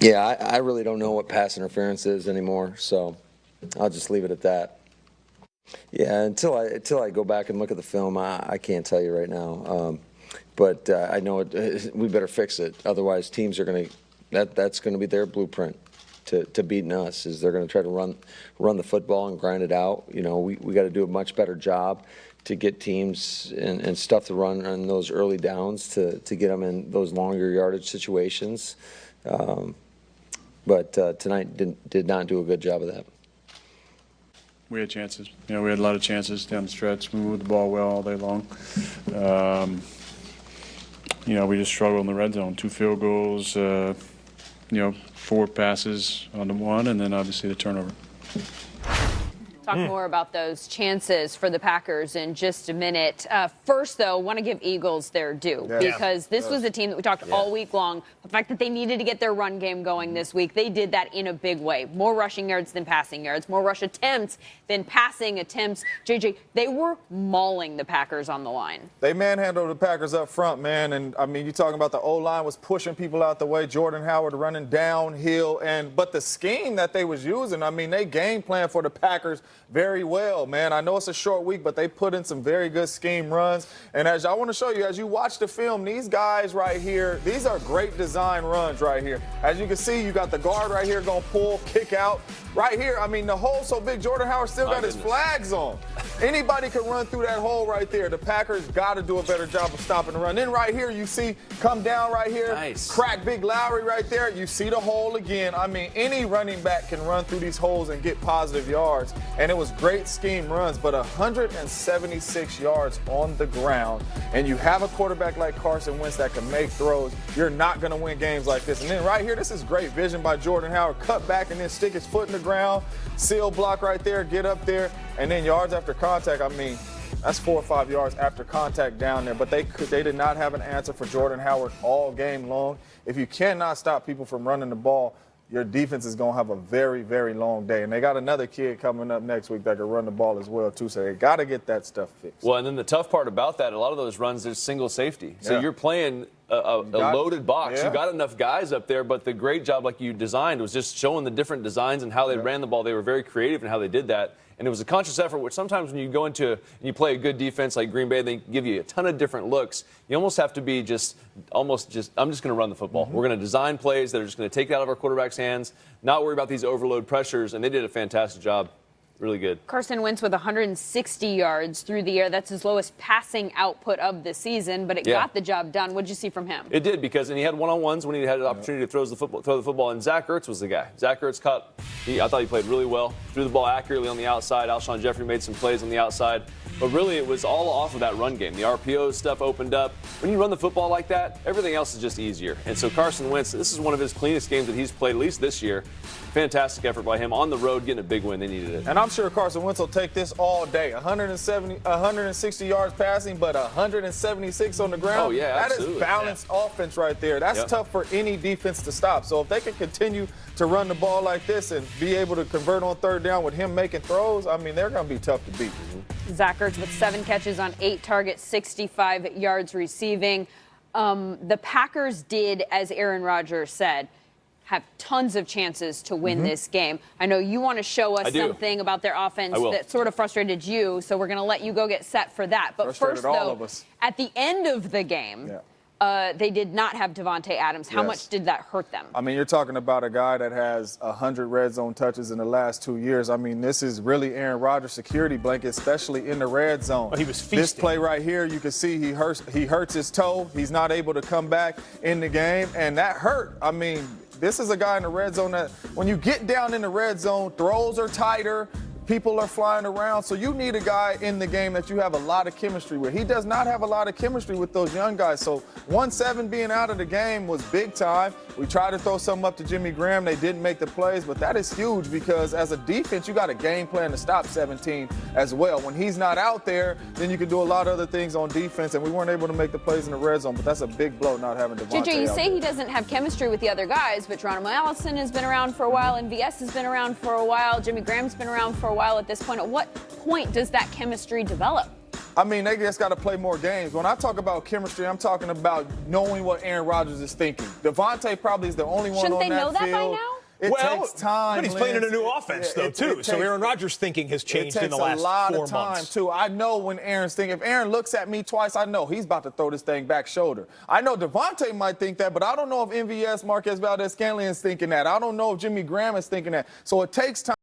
Yeah, I really don't know what pass interference is anymore, so I'll just leave it at that. Yeah, until I go back and look at the film, I can't tell you right now. But I know we better fix it. Otherwise, teams are going to that's going to be their blueprint to beating us. Is they're going to try to run the football and grind it out. You know, we got to do a much better job to get teams and stuff to run on those early downs to get them in those longer yardage situations. But tonight did not do a good job of that. We had chances. You know, we had a lot of chances down the stretch. We moved the ball well all day long. You know, we just struggled in the red zone. 2 field goals, you know, 4 passes on the one, and then obviously the turnover. Talk more about those chances for the Packers in just a minute. First, though, want to give Eagles their due because this was a team that we talked all week long. The fact that they needed to get their run game going this week, they did that in a big way. More rushing yards than passing yards, more rush attempts than passing attempts. JJ, they were mauling the Packers on the line. They manhandled the Packers up front, man. And, I mean, you're talking about the O-line was pushing people out the way, Jordan Howard running downhill. But the scheme that they was using, I mean, they game plan for the Packers very well, man. I know it's a short week, but they put in some very good scheme runs. And as I want to show you, as you watch the film, these guys right here, these are great design runs right here. As you can see, you got the guard right here going to pull, kick out. Right here, I mean, the hole's so big, Jordan Howard still got his flags on. Anybody can run through that hole right there. The Packers got to do a better job of stopping the run. Then right here, you see come down right here, crack Big Lowry right there. You see the hole again. I mean, any running back can run through these holes and get positive yards. And it was great scheme runs, but 176 yards on the ground. And you have a quarterback like Carson Wentz that can make throws. You're not going to win games like this. And then right here, this is great vision by Jordan Howard. Cut back and then stick his foot in the ground, seal block right there, get up there, and then yards after contact. I mean, that's 4 or 5 yards after contact down there. But they did not have an answer for Jordan Howard all game long. If you cannot stop people from running the ball, your defense is going to have a very, very long day. And they got another kid coming up next week that can run the ball as well, too. So they got to get that stuff fixed. Well, and then the tough part about that, a lot of those runs, there's single safety. So you're playing a loaded box. You got enough guys up there, but the great job like you designed was just showing the different designs and how they ran the ball. They were very creative in how they did that. And it was a conscious effort, which sometimes when you go into and you play a good defense like Green Bay, they give you a ton of different looks. You almost have to be I'm just going to run the football. We're going to design plays that are just going to take it out of our quarterback's hands, not worry about these overload pressures, and they did a fantastic job. Really good. Carson Wentz with 160 yards through the air. That's his lowest passing output of the season, but it got the job done. What did you see from him? It did, because he had one-on-ones when he had an opportunity to throw the football, and Zach Ertz was the guy. Zach Ertz I thought he played really well, threw the ball accurately on the outside. Alshon Jeffrey made some plays on the outside, but really it was all off of that run game. The RPO stuff opened up. When you run the football like that, everything else is just easier. And so Carson Wentz, this is one of his cleanest games that he's played, at least this year. Fantastic effort by him on the road, getting a big win. They needed it. And I'm sure Carson Wentz will take this all day. 160 yards passing, but 176 on the ground. Oh, yeah, absolutely. That is balanced offense right there. That's tough for any defense to stop. So if they can continue to run the ball like this and be able to convert on third down with him making throws, I mean, they're going to be tough to beat. Zach Ertz with 7 catches on 8 targets, 65 yards receiving. The Packers did, as Aaron Rodgers said, have tons of chances to win this game. I know you want to show us something about their offense that sort of frustrated you, so we're going to let you go get set for that. But first, though, at the end of the game, they did not have Devontae Adams. How much did that hurt them? I mean, you're talking about a guy that has 100 red zone touches in the last 2 years. I mean, this is really Aaron Rodgers' security blanket, especially in the red zone. Well, he was feasting. This play right here, you can see he hurts his toe. He's not able to come back in the game, and that hurt. I mean, this is a guy in the red zone that when you get down in the red zone, throws are tighter, people are flying around. So you need a guy in the game that you have a lot of chemistry with. He does not have a lot of chemistry with those young guys. So 1-7 being out of the game was big time. We tried to throw something up to Jimmy Graham. They didn't make the plays, but that is huge because as a defense, you got a game plan to stop 17 as well. When he's not out there, then you can do a lot of other things on defense, and we weren't able to make the plays in the red zone, but that's a big blow not having Devontae JJ, you out say there. he doesn't have chemistry with the other guys, but Geronimo Allison has been around for a while, MVS has been around for a while, Jimmy Graham's been around for a while at this point. At what point does that chemistry develop? I mean, they just got to play more games. When I talk about chemistry, I'm talking about knowing what Aaron Rodgers is thinking. Devontae probably is the only one Shouldn't on they know that by field. now? It takes time. But he's playing in a new Lance. offense, though, too. So Aaron Rodgers' thinking has changed in the last 4 months. It takes a lot of time, too. I know when Aaron's thinking. If Aaron looks at me twice, I know he's about to throw this thing back shoulder. I know Devontae might think that, but I don't know if MVS, Marquez Valdez-Scantling is thinking that. I don't know if Jimmy Graham is thinking that. So it takes time.